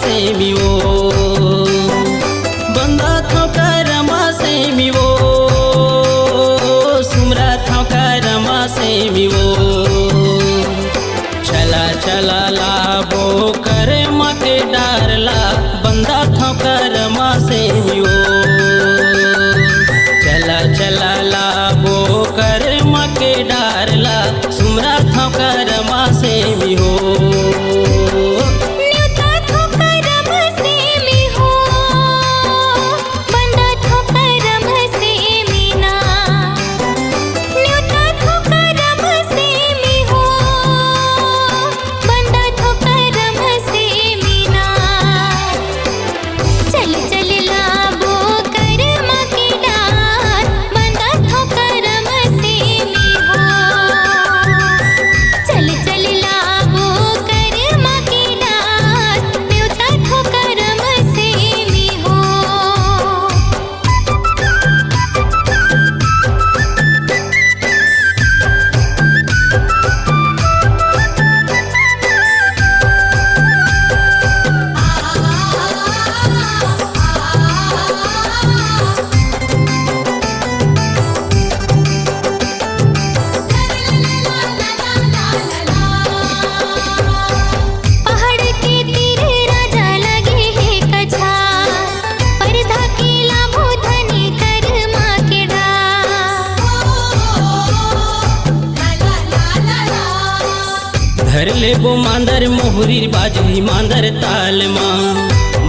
से मिवो बंदा थो करमा से मिवो सुमरा थो करमा से मिवो चला चला लाबो करमा के डारला बंदा थो करमा से मिवो चला चला लाबो करमा के डारला सुमरा थो करमा से मिवो धर लेबो मांदर मोहरी बाजही मांदर ताल माँ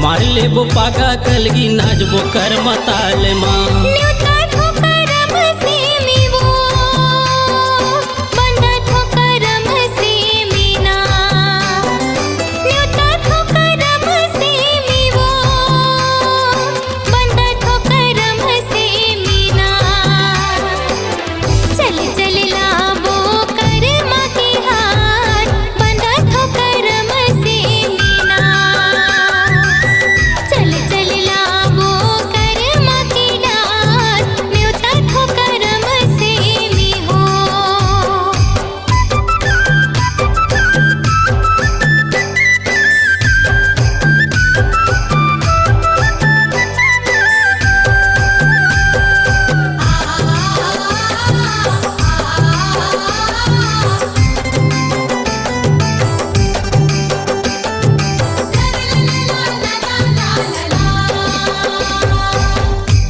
मार लेबो पाका कलगी नाचबो कर्म ताल माँ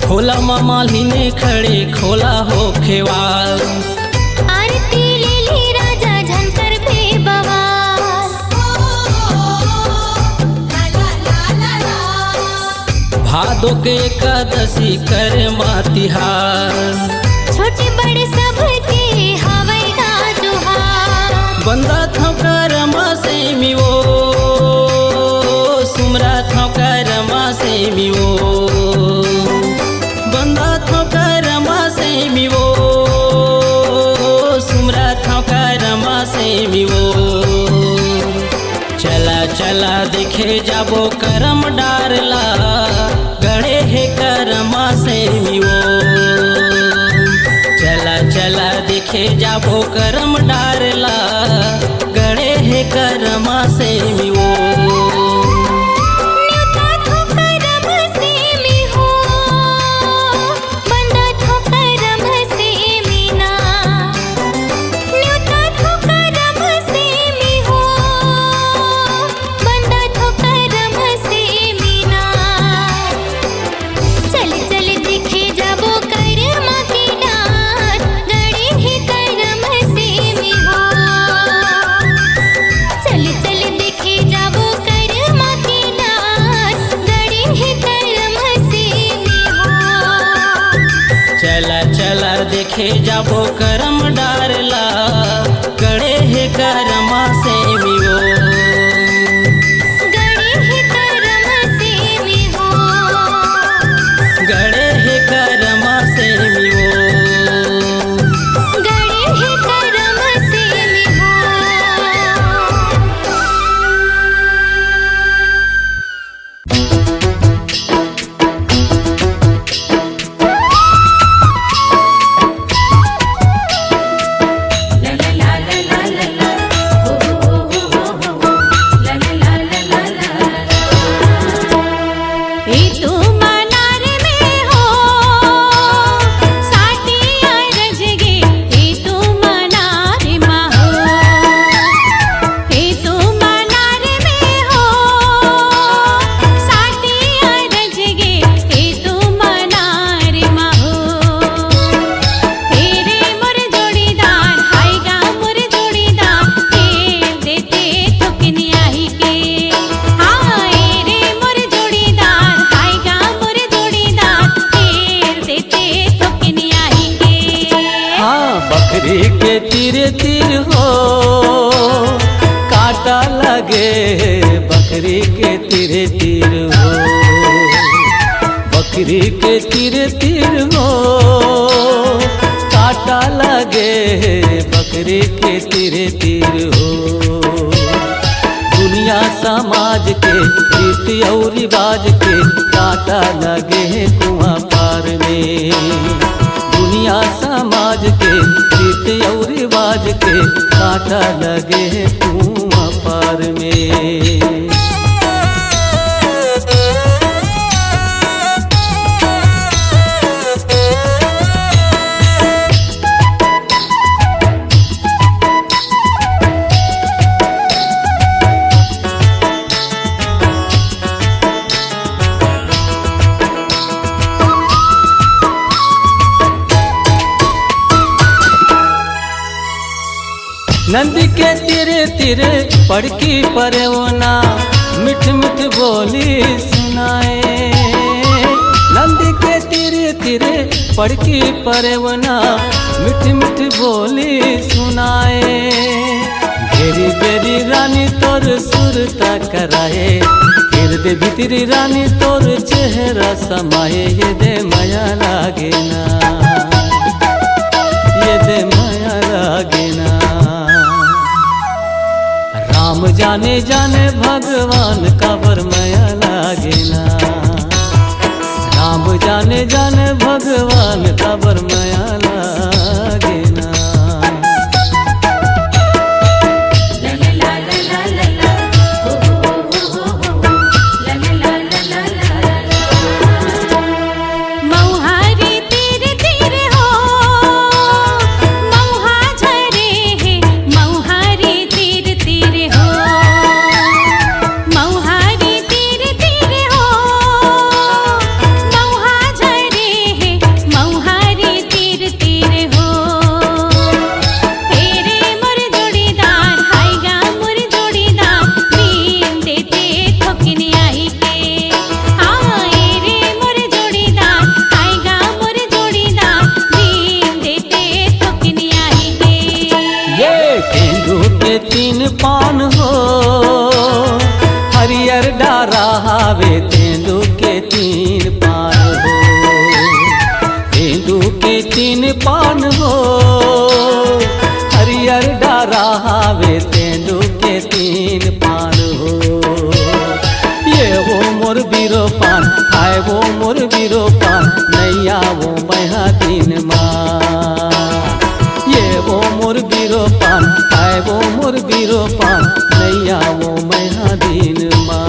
खोला मामा लीने खड़े खोला हो खेवाल आरती ले ली राजा झंकर पे बवाल भादो के एकादशी कर मातिहार छोटे बड़े सब के हवई का जोहार बंदा थो करमा से मिवो सुमरा थो करमा से मिवो बंदा थो करमा से मिवो सुमरा थो करमा से मिवो चला चला देखे जाबो करम डारला गड़े है करमा से मिवो चला चला देखे जाबो करम डारला गड़े है करमा से मिवो चला चला देखे जाबो करम डारला गड़े है करमा से मिवो गड़े है करम से मिवो गड़े है करमा से मिवो गड़े है करम से मिवो। La la la la la la la, oh. काटा लगे बकरी के तीर तीर हो, बकरी के तीर तीर हो, काटा लगे बकरी के तीर तीर हो। दुनिया समाज के रीति और रिवाज के काटा लगे कुआं पार में, दुनिया समाज के रीति और रिवाज के काटा लगे कुआं पार में। नंदी के तीरे तीरे पड़की परवना मिठ मिठ बोली सुनाए, नंदी के तीरे तीरे पड़की परवना मिठ मिठ बोली सुनाए। घेरी बेरी रानी तोर सुरता कराए, हृदय भीतरी रानी तोर चेहरा समाए। ये दे माया लागे ना, ये दे माया लागे ना। राम जाने जाने भगवान का बरमाया लागे ना, राम जाने जाने भगवान का बरमाया लागे ना। तीन पान हो हरियर डारा हावे, तेंदू के तीन पान हो, तेंदू के तीन पान हो हरियर डारा हावे, तेंदू के तीन पान हो। ये वो मोर बीरो पान, आए वो मोर बीरो पान, नैया वो महा दिन माँ। ये वो मोर बीरो पान, आए वो मोर बीरो पान, नैया वो महा दिन माँ।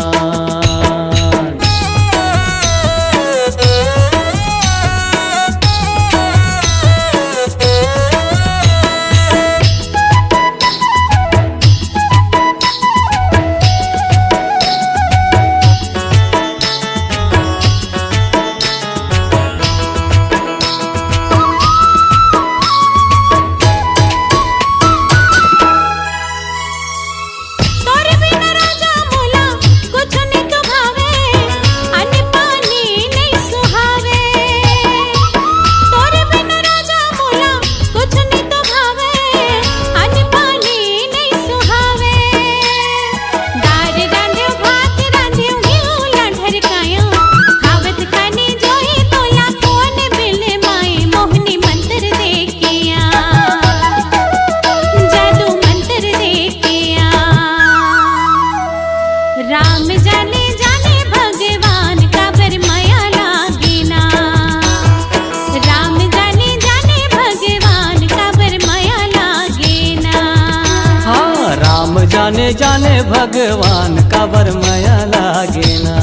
जाने जाने भगवान का बरमाया लागे ना,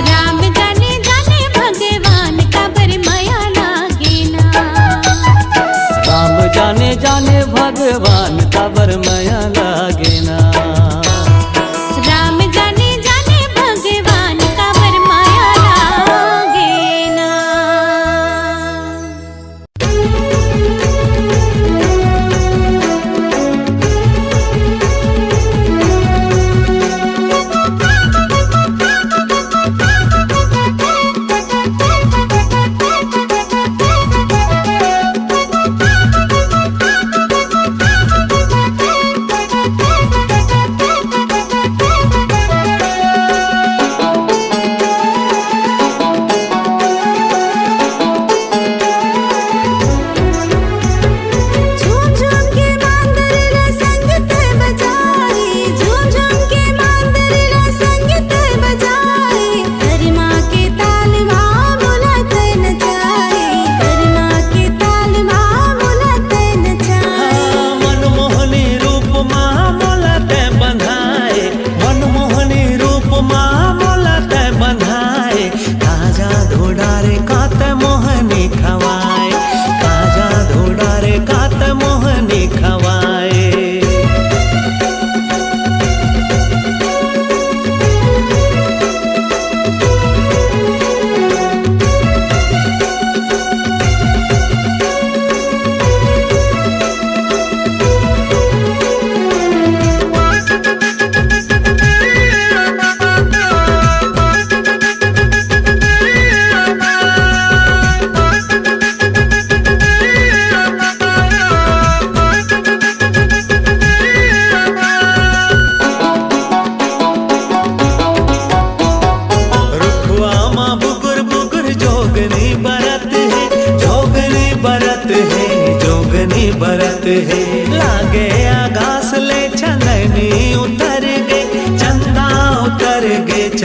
राम जाने जाने भगवान का बरमाया लागे ना, राम जाने जाने भगवान का बरमाया लागे ना। राम जाने जाने भगवान का बरमाया लागे ना।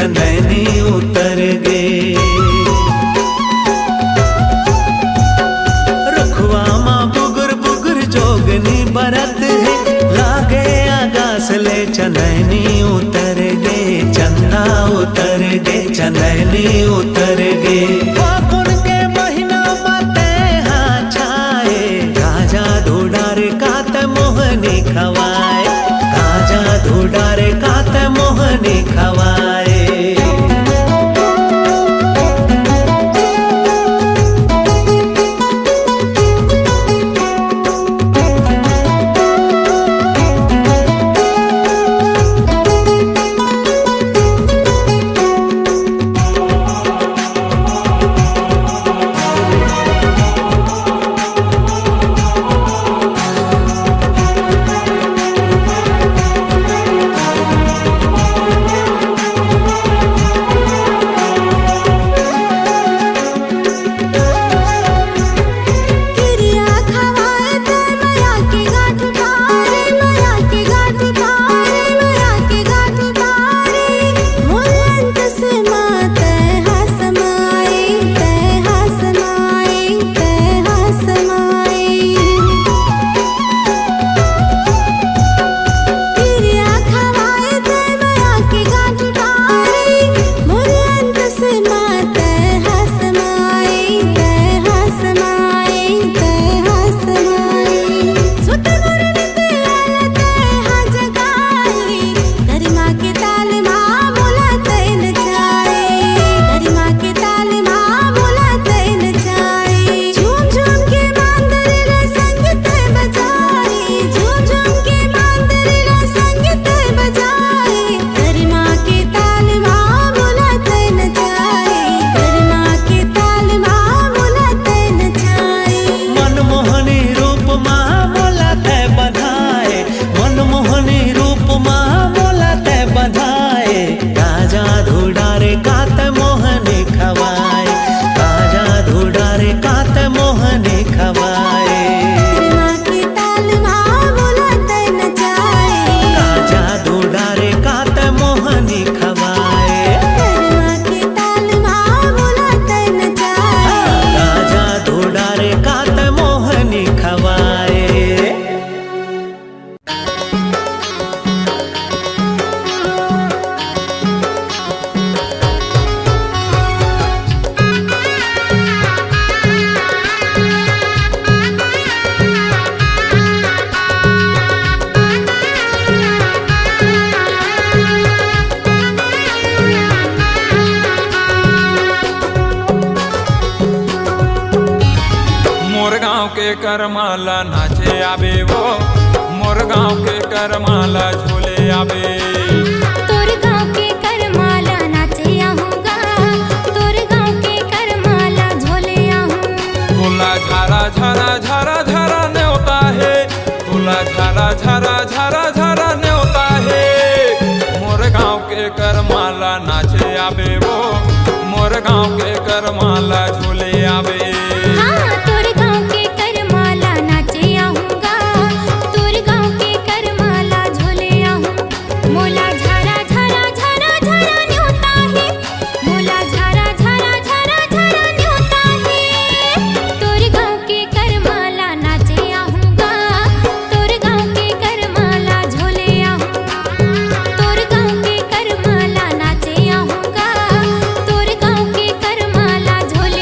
चंदैनी उतर गे। रखुआ माँ बुगुर बुगुर जोगनी बरत है, लागे आगास ले चंदैनी उतर गे, चंदा उतर गे, चंदैनी उतर गे। फागुन के महीना माते हाँ छाए, गाजा धुडार कात मोहनी खवाए, गाजा धुडार कात मोहनी खवाए। करमाला नाचे आबे वो, मोर गाँव के करमाला झूले आबे। तोर गाँव के करमाला नाचे आहूँगा, तोर गाँव के करमाला झोले आहूँ। तुला झारा झारा झारा झारा न्योता है, तुला झारा झारा झारा झारा न्योता है। मोर गाँव के करमाला नाचे आबे वो, मोर गाँव के करमाला झूले आबे। हाँ, तोर गाँव के करमाला नाचे आहूँगा, तोर गाँव के करमाला झोले आहूँ। मोला झारा झारा झारा झारा न्योता है, मोला झारा झारा झारा झारा न्योता है। तोर गाँव के करमाला नाचे आहूँगा, तोर गाँव के करमाला झोले आहूँ। तोर गाँव के करमाला नाचे आहूँगा, तोर गाँव के करमाला झोले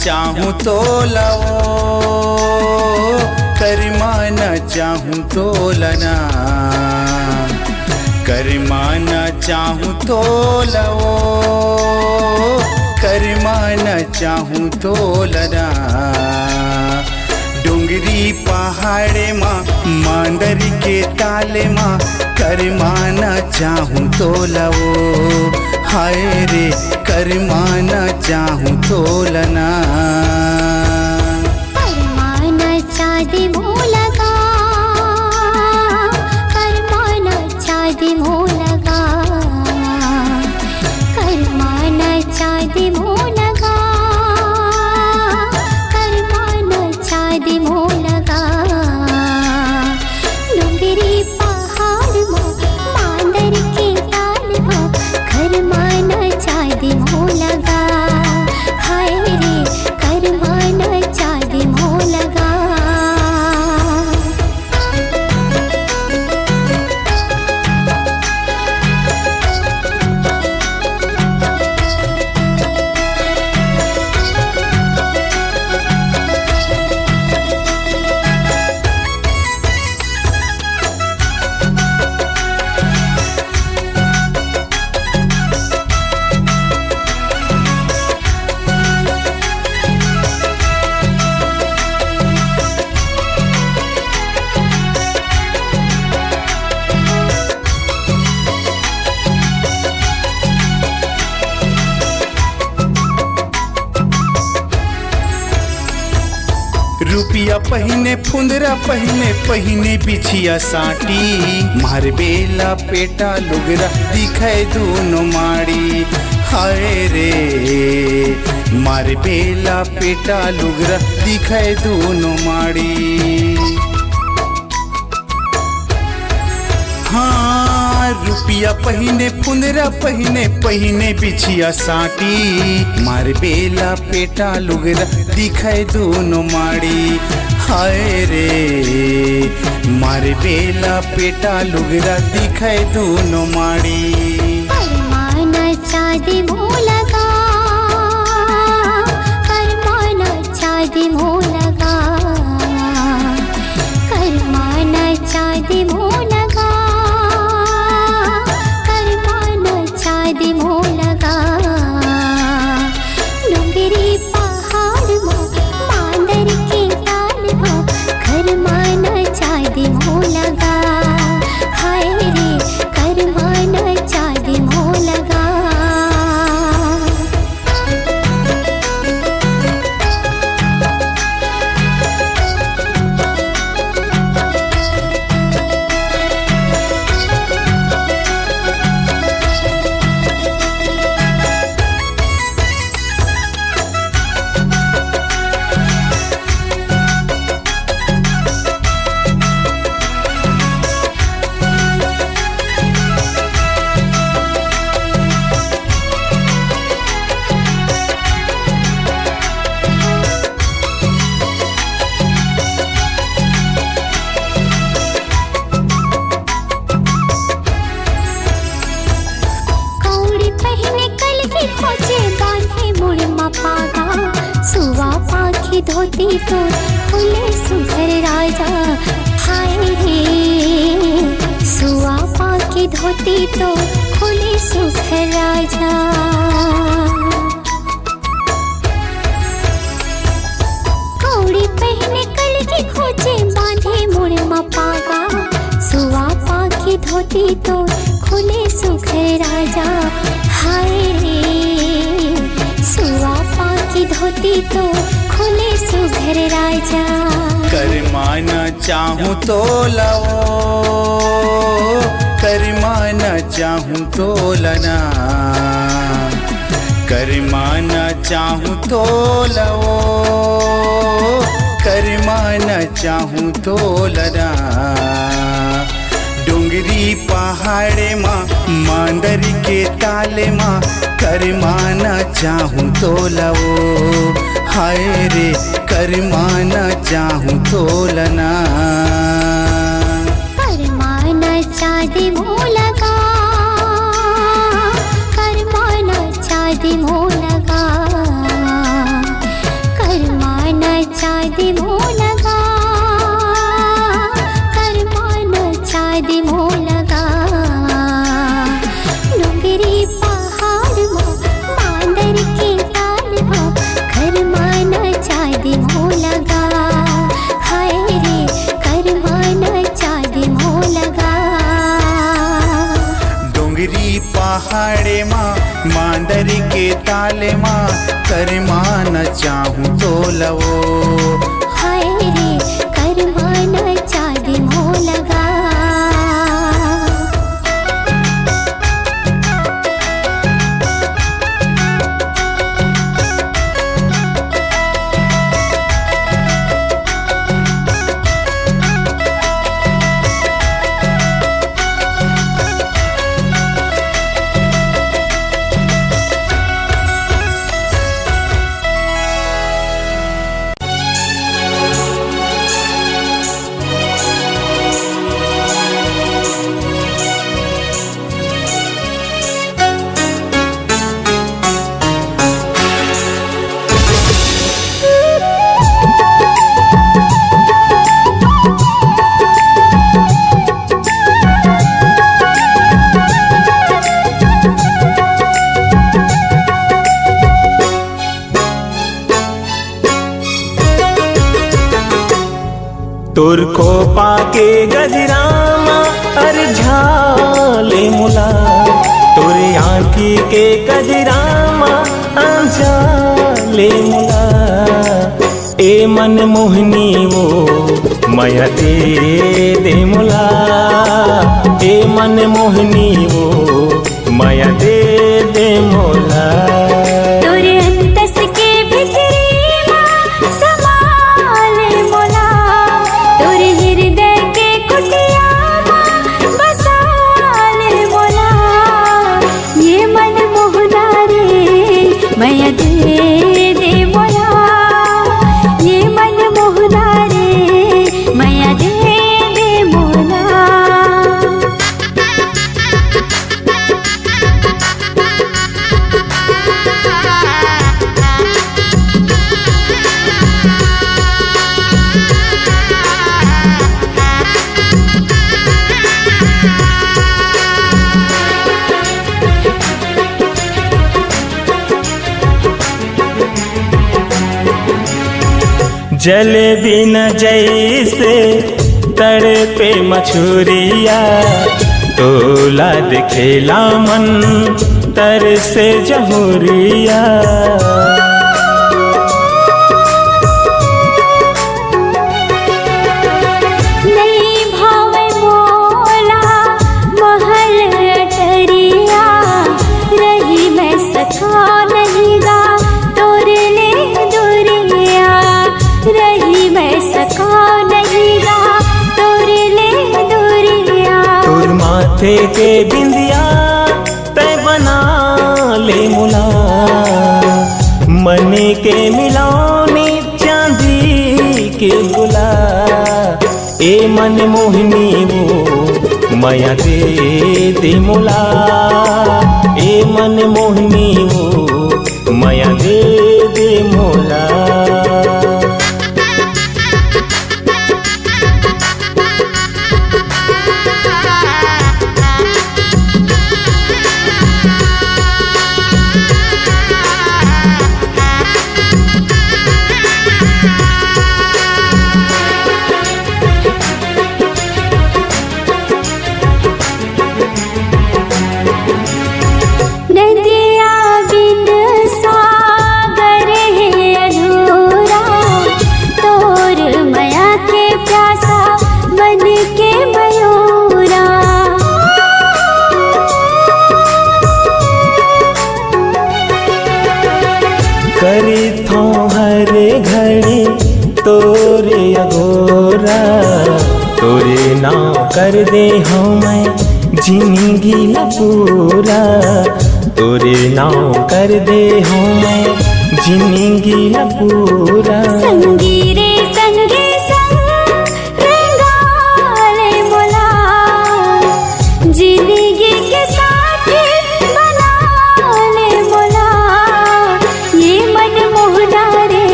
चाहूं तो लवो, करमाना चाहूं तो लना, करमाना चाहूं तो लवो, करमाना चाहूं तो लना। डोंगरी पहाड़े माँ मांदर के ताले माँ करमाना चाहूं तो लवो, हाय रे करमाना चाहूं तो लना। करमाना चाँदी मुँह लगा, करमाना चाँदी मुँह लगा, करमाना चाँदी मुँह लगा, करमाना चाँदी मुँह लगा। डोंगरी पहाड़ माँ मांदर के ताल माँ करमाना चाँदी मुँह लगा, हाय रे करमाना चाँदी मुँह लगा। रुपिया पहिने फुंदरा पहिने पहिने बिछिया साटी, मार बेला पेटा लुगरा दिखे दोनों माड़ी, हाय रे मार बेला पेटा लुगरा दिखे दोनों माड़ी। हाँ रुपिया पहिने फुंदरा पहिने पहिने बिछिया साटी, मार बेला पेटा लुगरा दिखाए दोनों माड़ी, हाय रे मार बेला पेटा लुगरा दिखाए दोनों माड़ी। करमाना चाँदी मुँह लगा, करमाना चाँदी मुँह लगा, करमाना चाँदी मुँह लगा, करमाना चाँदी मुँह लगा। डोंगरी पहाड़ माँ मांदर के ताल माँ करमाना चाँदी मुँह लगा, हाय रे करमाना चाँदी मुँह लगा। कौड़ी पहिने कल की खोजे बांधे मुड़ मपागा, सुवा पाखी धोती तो खुले सुघर राजा, हाय रे सुवा पाखी धोती तो खुले सुघर राजा। कौड़ी पहिने कल की खोजे बांधे मुड़ मपागा, सुवा पाखी धोती तो खुले सुघर राजा, हाय रे सुवा पाखी धोती तो खुले सुघर राजा। करमाना चाहूं तो लवो, करमाना चाहूं तो लना, करमाना चाहूं तो लवो, करमाना चाहूं तो लना। डोंगरी पहाड़े माँ मांदर के ताले माँ करमाना चाहूं तो लवो, हाय रे करमाना चाहूं तो लना। करमाना चाँदी मुँह लगा, करमाना चाँदी मुँह लगा, तोरी पहाड़े माँ मांदर के ताले माँ करमा न चाहूँ तो लवो। हाय रे करमाना चाँदी मोह लगा। तोर को पाके गजरामा अरे झाले मुला, तोरे आँखी के गजरामा झाले मुला। ए मन मोहनी वो माया दे मुला, ए मन मोहनी वो माया दे मोला। तोरे अंतस के भितरी माँ समाले मोला, तोरे हृदय के कुटिया माँ बसाले मोला। ये मन मोहना रे माया दे मोला, ये मन मोहना रे माया दे मोला। जल बिन जैसे तड़पे मछुरिया, तोला दिखेला मन तर से जहुरिया। नहीं भावे मोला महल अटरिया, रही मैं सखा नहीं गा तोरे ले दुरिया। रही मैं सखा नहीं गा तोरे ले दुरिया। तोर माथे के बिंदिया तय बना ले मुला, मने के मिलाने चांदी के गुला। ए मन मोहनी वो माया दे मुला, ए मन मोहनी वो माया दे मोला। नदिया बिन सागर है अधूरा, तोर माया के प्यासा मन के मयूरा। करी थो हर घड़ी तोरे अघोरा, तोरे नाव कर दे हो मैं जिंदगी ला पूरा। तोरे नाव कर दे हो मैं जिंदगी ला पूरा। संगी रे संगे संग रंगाले मोला, जिंदगी के साथी बना ले मोला। ये मन मोहना रे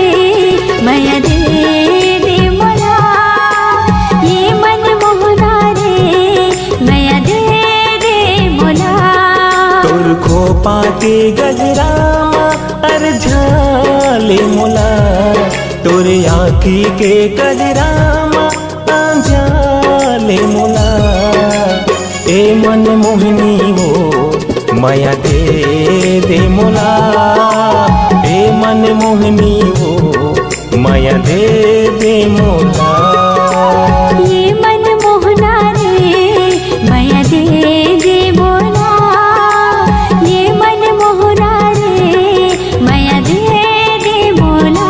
माया दे मोला, ये मन मोहना रे माया दे मोला। तोर खोपा के गजरामा अर झाले मुला, तोरे आँखी के गजरामा झाले मुला। ए मन मोहनी वो माया दे मोला ए मन मोहनी वो माया दे मोला। ये मन मोहना रे माया दे मोला, ये मन मोहना रे माया दे मोला।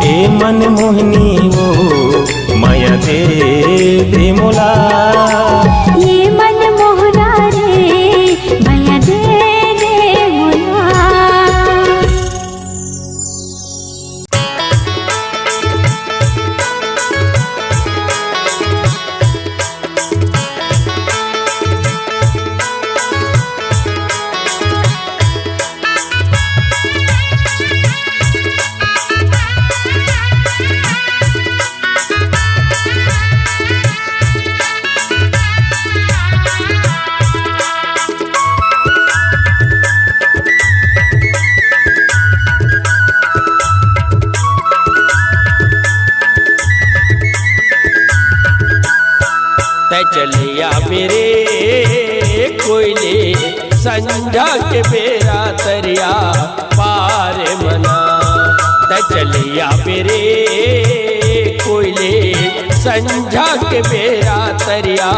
ए मन मोहनी वो माया दे मोला। ये मन मोहना रे माया दे मोला। चलिया मेरे कोयले संझा के बेरा तरिया पार मना। चलिया मेरे कोयले संझा के बेरा तरिया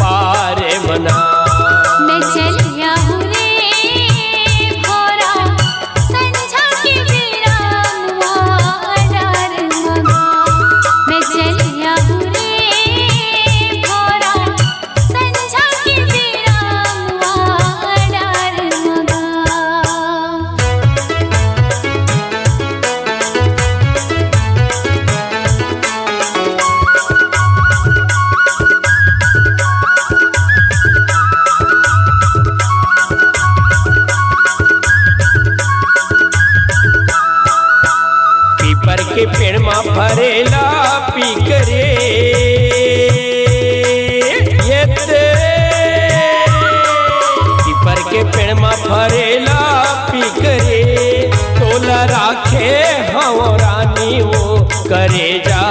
पार मना। मैं चलिया हूँ रे भोरा संझा के बेरा मुआ डार मगा। मैं चलिया हूँ रे भोरा संझा के बेरा मुआ डार मगा। पीपर के पेड़ में फरेला पीकरे ये पीपर के पेड़ में फरेला पीकरे तोला राखे हव रानी वो करे जा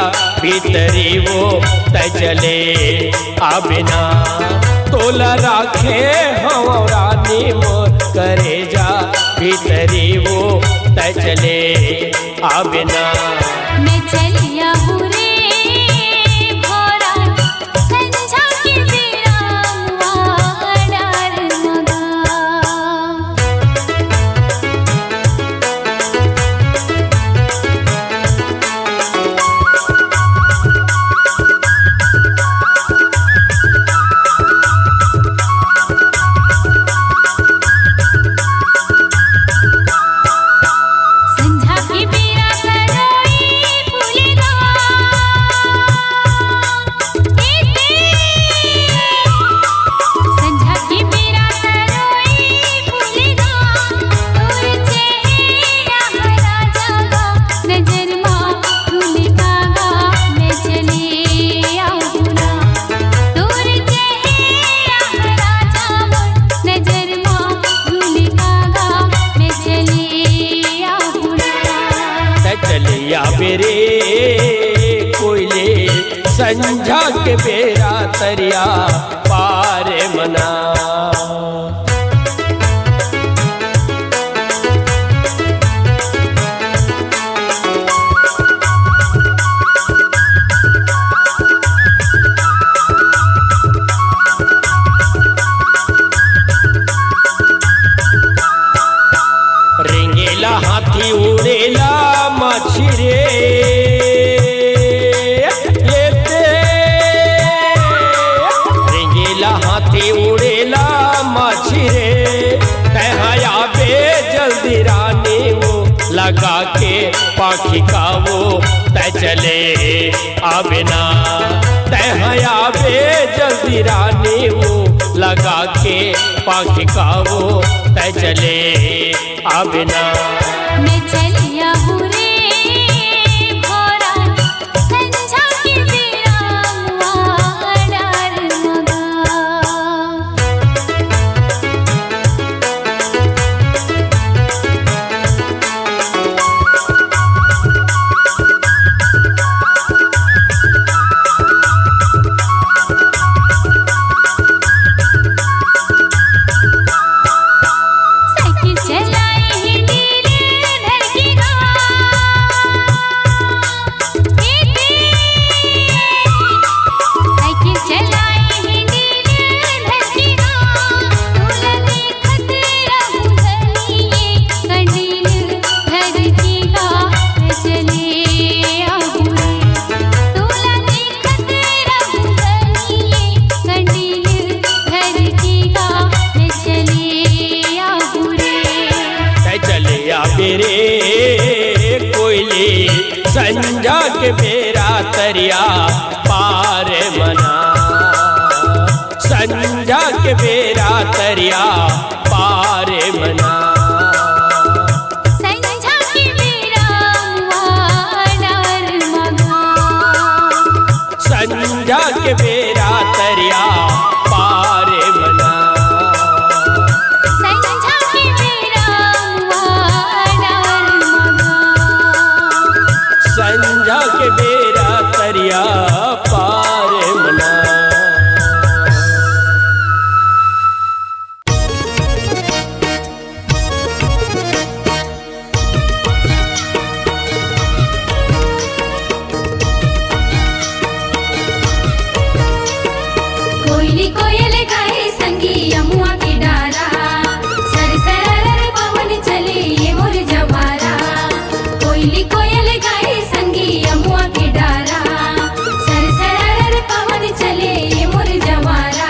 भीतरी वो तजले आबिना। तोला राखे हव रानी वो करे जा भीतरी वो तजले आबिना। मैं चलिया हूँ रे भोरा संझा के बेरा मुआ डार मगा। संझा के बेरा तरोई फूलेगा संझा के बेरा तरोई फूलेगा। तोर चेहरा हरा जागा नजर माँ भूलेगा गा। मैं चली आऊँगा तोर चेहरा हरा जागा नजर माँ भूलेगा गा। मैं चली आऊँगा। चलिया मेरे कोयले संझा के बेरा तरिया पार मना। रेंगेला हाथी उड़ेला मछरे रेंगेला हाथी उड़ेला मछरे तहया बे जल्दी रानी वो लगा के पाखी का वो तय चले आबिना। तहया बे जल्दी रानी वो लगा के पाखी का वो तय चले आबिना। मैं चलिया हूँ रे भोरा संझा के बेरा मुआ डार मगा। संजा के बेरा तरिया पार मना, संजा के बेरा तरिया पार मना। संझा के बेरा मुआर मगा, संजा के बेरा तरिया पार मना, संझा के बेरा मुआर मगा। संजा के बेरा तरिया पार मना। कोयली कोयल गाए संगी यमुआ के डारा, सर सरर पवन चले ये मोर जवारा। कोयली कोयल गाए संगी यमुआ के डारा, सर सरर पवन चले ये मोर जवारा।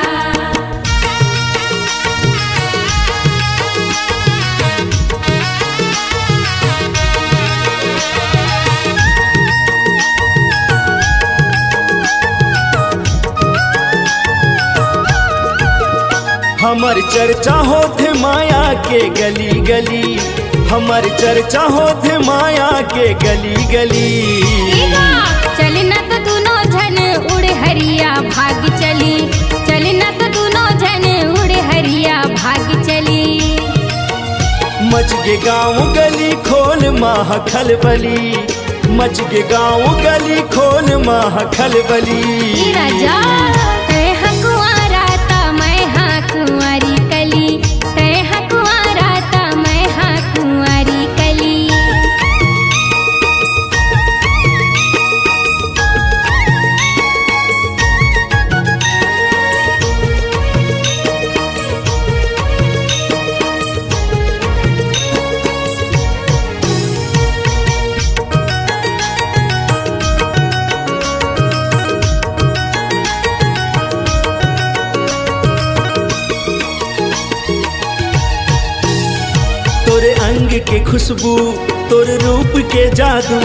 हमर चर्चा होथे माया के गली गली, हमर चर्चा होथे माया के गली गली। चली न तो दोनों झन उड़ हरिया भाग चली, चली न तो दोनों झन उड़ हरिया भाग चली। मच गे गाँव गली खोल माह खलबली, मच गे गाँव गली खोल माह खलबली। राजा तय हकुआरा ता मैं हाँ कुंवारी कली, तय हकुआरा ता मैं हाँ कुंवारी कली। तोरे अंग के खुशबू तोर रूप के जादू,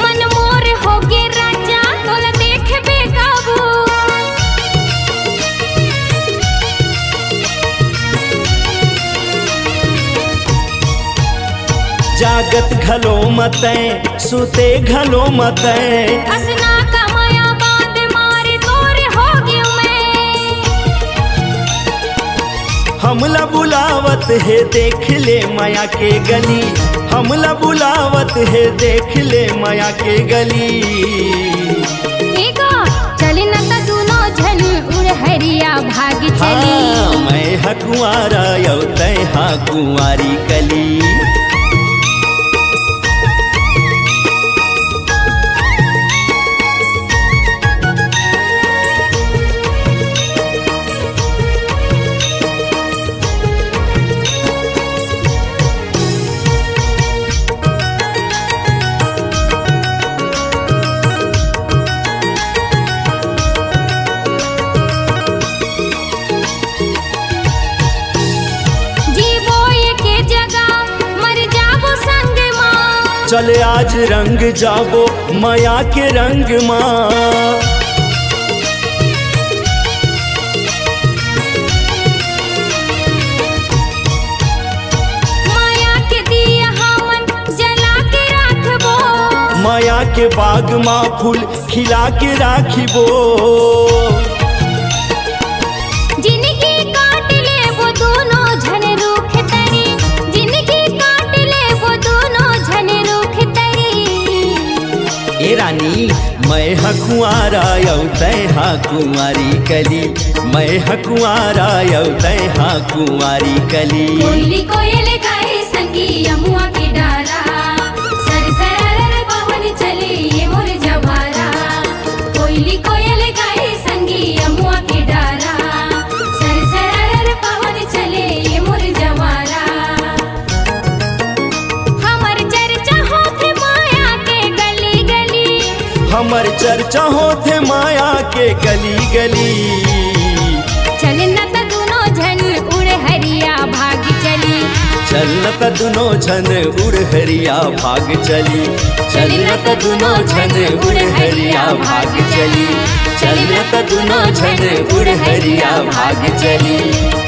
मन मोर हो गे राजा तोला देख बेकाबू। जागत घलो मतै सुते घलो मतै। असना का माया बांध मारे तोरे हो गयो मैं। हमला बुलावत है देख ले माया के गली, हमला बुलावत है देख ले माया के गली। चली न तो दोनों झन उड़ हरिया भाग चली। हाँ, मैं हकुआरा यौ तै हाँ कुंवारी कली। चल आज रंग जाबो माया के रंग माँ। माया के दिया हमन जला के राखबो, माया के बाग माँ फूल खिला के राखिबो। जिनकी काट ले वो दोनों झन रूख तरी, जिनकी काट ले वो दोनों झन रूख तरी। ए रानी मैं हकुआरा यौ तै हाँ कुंवारी कली, मैं हकुआरा यौ तै हाँ कुंवारी कली। कोयली कोयल गाए संगी यमुआ के डारा, सर सरर पवन चले ये मोर जवारा। कोयली कोयल गाए संगी यमुआ के डारा, सर सरर पवन चले ये मोर जवारा। हमर चर्चा होथे माया के गली गली, हमर चर्चा होथे माया के गली गली। चल न तो दोनों झन उड़ हरिया भाग चली, चल न त दुनो झन उड़हरिया भाग चली, चल त दुनो झन उड़हरिया भाग चली, चल त दुनो झन उड़हरिया भाग चली।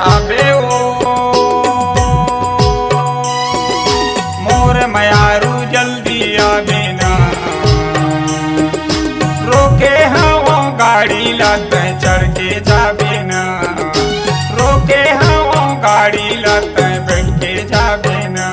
आबे ओ मोर मयारू जल्दी आबे ना, रोके हवा गाड़ी लाते चढ़ के जाबे ना, रोके हवा गाड़ी लाते बैठ के जाबे ना।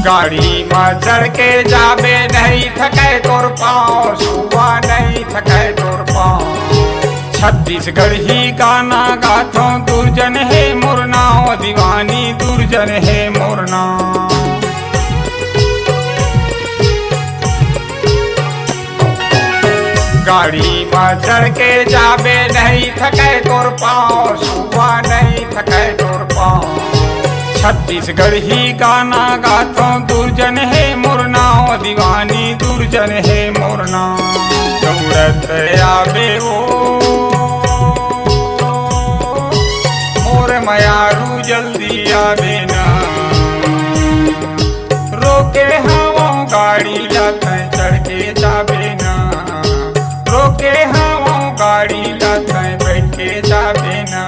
गाड़ी में चढ़ के जाबे नहीं थके तोर पाँव, सुबह नहीं थके तोर पाँव। छत्तीसगढ़ ही गाना गाथों दुर्जन है मुरना, दीवानी दुर्जन है मुरना। गाड़ी में चढ़ के जाबे नहीं थके तोर पाँव, सुबह नहीं थके तोर पाँव। छत्तीसगढ़ ही गाना गाथों दुर्जन है मुरना, दीवानी दुर्जन है मुरना। दौड़त आबे ओ मोर मयारू जल्दी आबे ना, रोके हवा गाड़ी लाते चढ़ के जाबे ना, रोके हवा गाड़ी लाते बैठ के जाबे ना।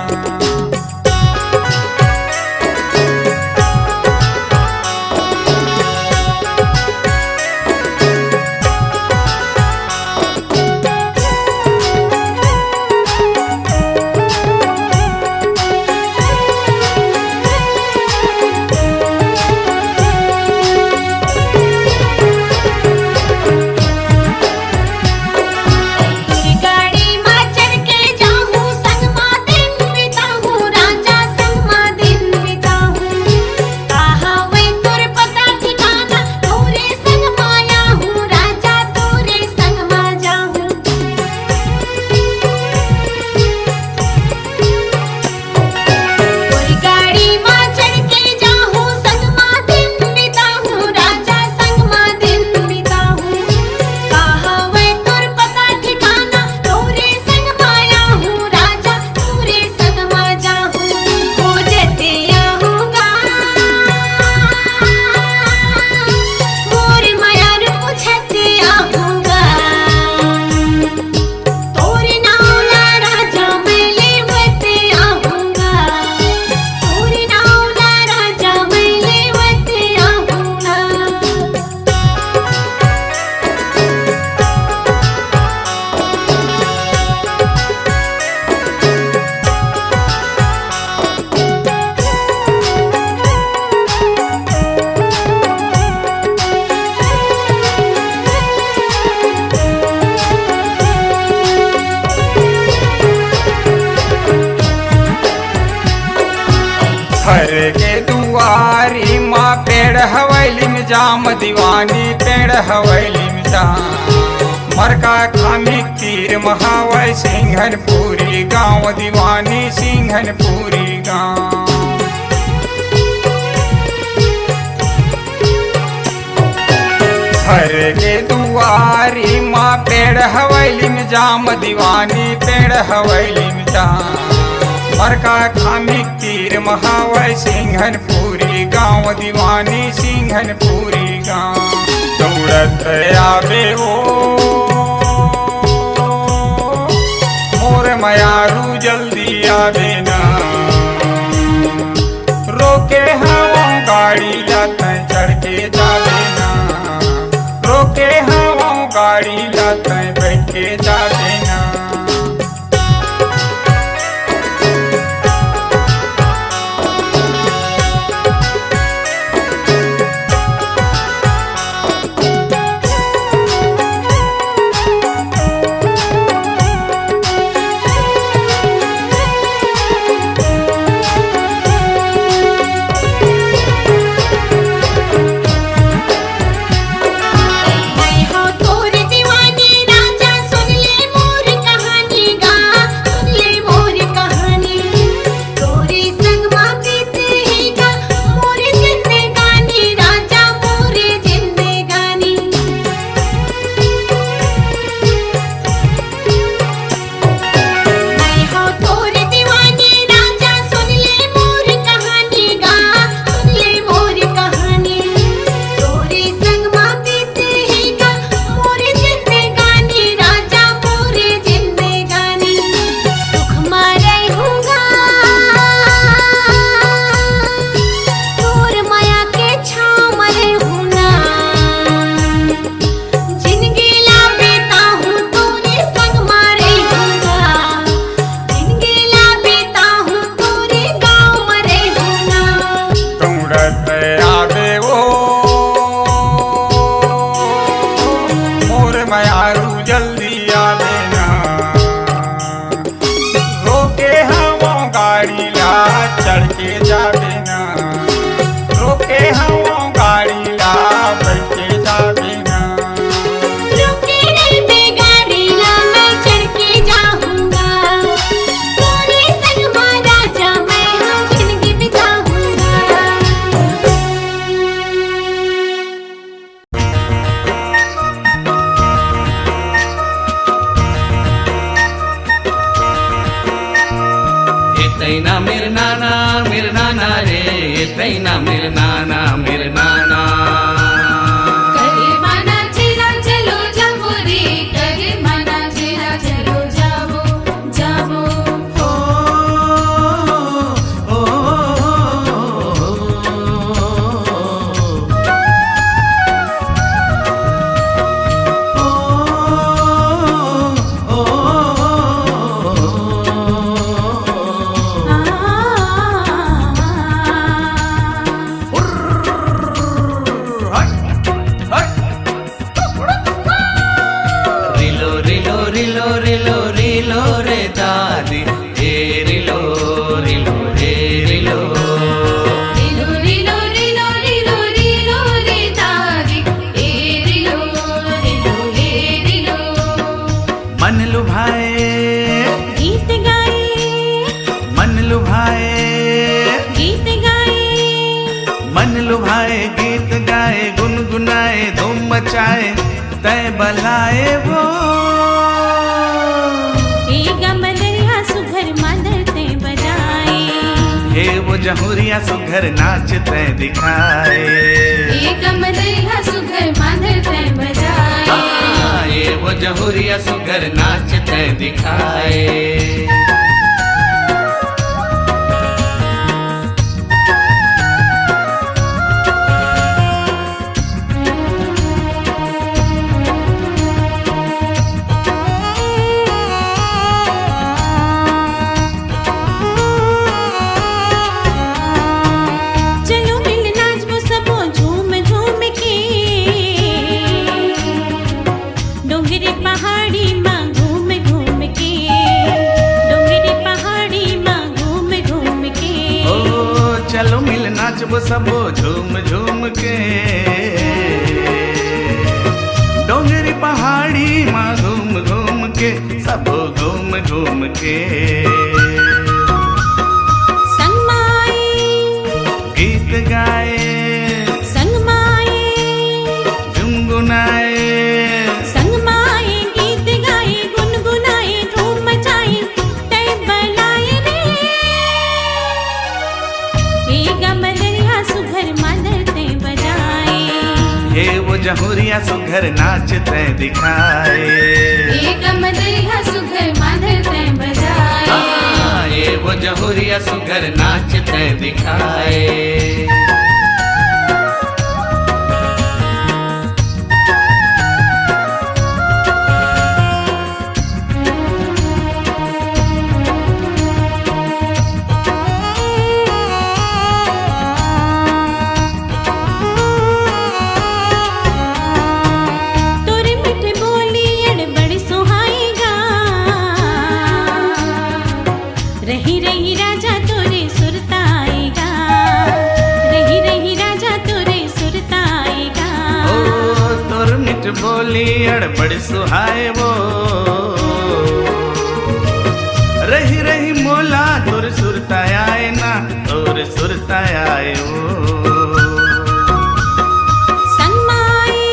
घर के दुआरी माँ पेड़ हवेली में जाम दीवानी पेड़ हवेली में जाम मरका खामी तीर महावै सिंघनपुरी गाँव दीवानी सिंघनपुरी गाँव घर के दुआरी माँ पेड़ हवेली में जाम दीवानी पेड़ हवेली में जाम मरका खामी तीर महावै सिंघनपुरी गाँव दीवानी सिंघनपुरी गाँव दौड़त आवे वो मोर मयारू जल्दी आवे ना रोके हवा गाड़ी जाते चढ़ के जावे ना रोके हवा गाड़ी जाते बैठ के जावे ना जहुरिया सुघर नाचते दिखाए ये कमरिया सुघर मांधरते बजाए ये वो जहुरिया सुघर नाचते दिखाए नाचबो सबो झूम झूम के डोंगरी पहाड़ी माँ घूम घूम के सबो घूम घूम के संगमाए गीत गाए संगमाए गुनगुनाए हे वो जहुरिया सुघर नाचते दिखाए एक मदरिया सुघर मांधते बजाए हे वो जहुरिया सुघर नाचते दिखाए रही रही राजा तोरे सुरताएगा रही रही राजा तोरे सुरताएगा ओ तोर मिठ बोली अड़बड़ सुहाए वो रही रही मोला तोर सुरताए ना तोर सुरताए वो संगमाए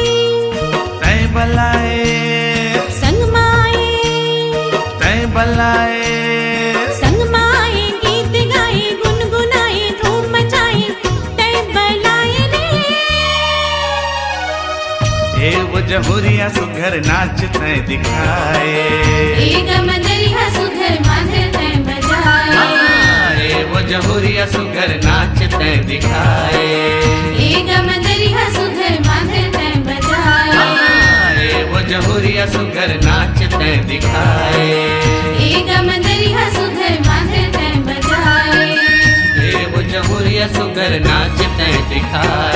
तय बलाए संगमाए तय बलाए वो जहुरिया सुघर नाचते दिखाए एक मदरिया सुघर मांधते बजाए वो जहुरिया सुघर नाचते दिखाए एक मदरिया सुघर मांधते बजाए वो जहुरिया सुघर नाचते दिखाए एक मदरिया सुघर मांधते बजाए वो जहुरिया सुघर नाचते दिखाए